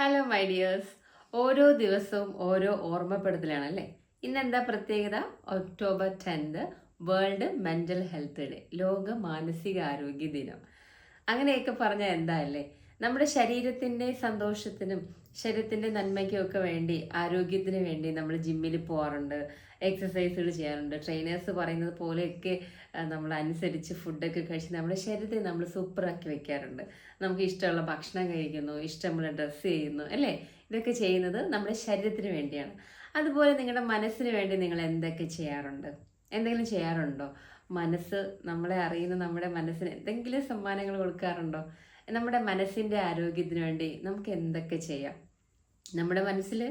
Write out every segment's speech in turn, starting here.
Hello my dears. ഓരോ ദിവസവും ഓരോ ഓർമ്മപ്പെടുത്തലാണല്ലേ. ഇന്നെന്താ പ്രത്യേകത? October 10 world mental health day, ലോക മാനസികാരോഗ്യ ദിനം. അങ്ങനെയൊക്കെ പറഞ്ഞാൽ എന്താ അല്ലേ? നമ്മുടെ ശരീരത്തിൻ്റെ സന്തോഷത്തിനും ശരീരത്തിൻ്റെ നന്മയ്ക്കും ഒക്കെ വേണ്ടി, ആരോഗ്യത്തിന് വേണ്ടി നമ്മൾ ജിമ്മിൽ പോകാറുണ്ട്, എക്സസൈസുകൾ ചെയ്യാറുണ്ട്. ട്രെയിനേഴ്സ് പറയുന്നത് പോലെയൊക്കെ നമ്മൾ അനുസരിച്ച് ഫുഡൊക്കെ കഴിച്ച് നമ്മുടെ ശരീരത്തെ നമ്മൾ സൂപ്പറാക്കി വെക്കാറുണ്ട്. നമുക്ക് ഇഷ്ടമുള്ള ഭക്ഷണം കഴിക്കുന്നു, ഇഷ്ടമുള്ള ഡ്രസ്സ് ചെയ്യുന്നു അല്ലേ? ഇതൊക്കെ ചെയ്യുന്നത് നമ്മുടെ ശരീരത്തിന് വേണ്ടിയാണ്. അതുപോലെ നിങ്ങളുടെ മനസ്സിന് വേണ്ടി നിങ്ങൾ എന്തൊക്കെ ചെയ്യാറുണ്ട്? എന്തെങ്കിലും ചെയ്യാറുണ്ടോ? മനസ്സ്, നമ്മളെ അറിയുന്ന നമ്മുടെ മനസ്സിന് എന്തെങ്കിലും സമ്മാനങ്ങൾ കൊടുക്കാറുണ്ടോ? നമ്മുടെ മനസ്സിൻ്റെ ആരോഗ്യത്തിന് വേണ്ടി നമുക്ക് എന്തൊക്കെ ചെയ്യാം? നമ്മുടെ മനസ്സിൽ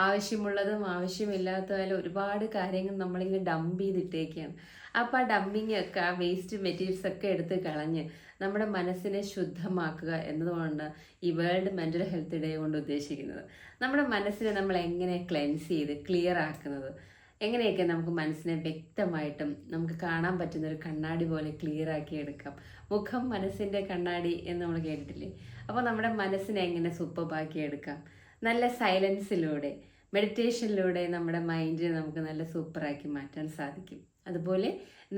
ആവശ്യമുള്ളതും ആവശ്യമില്ലാത്തതായാലും ഒരുപാട് കാര്യങ്ങൾ നമ്മളിങ്ങനെ ഡംപ് ചെയ്തിട്ടേക്കാണ്. അപ്പോൾ ആ ഡംപിങ് ഒക്കെ, ആ വേസ്റ്റ് മെറ്റീരിയൽസ് ഒക്കെ എടുത്ത് കളഞ്ഞ് നമ്മുടെ മനസ്സിനെ ശുദ്ധമാക്കുക എന്നതുകൊണ്ട് ഈ വേൾഡ് മെൻ്റൽ ഹെൽത്ത് ഡേ കൊണ്ട് ഉദ്ദേശിക്കുന്നത്. നമ്മുടെ മനസ്സിനെ നമ്മൾ എങ്ങനെ ക്ലെൻസ് ചെയ്ത് ക്ലിയർ ആക്കുന്നത്, എങ്ങനെയൊക്കെ നമുക്ക് മനസ്സിനെ വ്യക്തമായിട്ടും നമുക്ക് കാണാൻ പറ്റുന്ന ഒരു കണ്ണാടി പോലെ ക്ലിയർ ആക്കി എടുക്കാം. മുഖം മനസ്സിൻ്റെ കണ്ണാടി എന്ന് നമ്മൾ കേട്ടിട്ടില്ലേ? അപ്പോൾ നമ്മുടെ മനസ്സിനെ എങ്ങനെ സൂപ്പർബാക്കി എടുക്കാം? നല്ല സൈലൻസിലൂടെ, മെഡിറ്റേഷനിലൂടെ നമ്മുടെ മൈൻഡിനെ നമുക്ക് നല്ല സൂപ്പറാക്കി മാറ്റാൻ സാധിക്കും. അതുപോലെ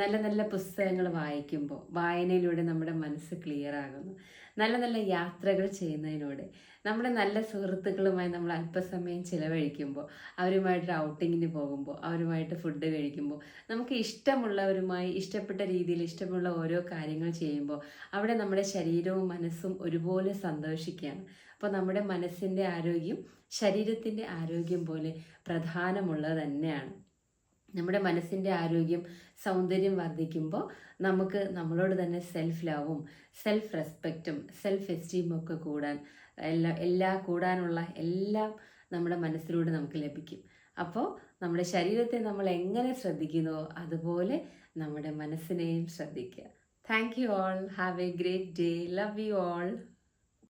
നല്ല നല്ല പുസ്തകങ്ങൾ വായിക്കുമ്പോൾ, വായനയിലൂടെ നമ്മുടെ മനസ്സ് ക്ലിയർ ആകുന്നു. നല്ല നല്ല യാത്രകൾ ചെയ്യുന്നതിലൂടെ, നമ്മുടെ നല്ല സുഹൃത്തുക്കളുമായി നമ്മൾ അല്പസമയം ചിലവഴിക്കുമ്പോൾ, അവരുമായിട്ട് ഔട്ടിങ്ങിന് പോകുമ്പോൾ, അവരുമായിട്ട് ഫുഡ് കഴിക്കുമ്പോൾ, നമുക്ക് ഇഷ്ടമുള്ളവരുമായി ഇഷ്ടപ്പെട്ട രീതിയിൽ ഇഷ്ടമുള്ള ഓരോ കാര്യങ്ങൾ ചെയ്യുമ്പോൾ അവിടെ നമ്മുടെ ശരീരവും മനസ്സും ഒരുപോലെ സന്തോഷിക്കുകയാണ്. അപ്പോൾ നമ്മുടെ മനസ്സിൻ്റെ ആരോഗ്യം ശരീരത്തിൻ്റെ ആരോഗ്യം പോലെ പ്രധാനമുള്ളത് തന്നെയാണ്. നമ്മുടെ മനസ്സിൻ്റെ ആരോഗ്യം, സൗന്ദര്യം വർദ്ധിക്കുമ്പോൾ നമുക്ക് നമ്മളോട് തന്നെ സെൽഫ് ലവും സെൽഫ് റെസ്പെക്റ്റും സെൽഫ് എസ്റ്റീമും ഒക്കെ കൂടാനുള്ള എല്ലാം നമ്മുടെ മനസ്സിലൂടെ നമുക്ക് ലഭിക്കും. അപ്പോൾ നമ്മുടെ ശരീരത്തെ നമ്മൾ എങ്ങനെ ശ്രദ്ധിക്കുന്നുവോ അതുപോലെ നമ്മുടെ മനസ്സിനെയും ശ്രദ്ധിക്കുക. Thank you all. Have A great day. Love you all.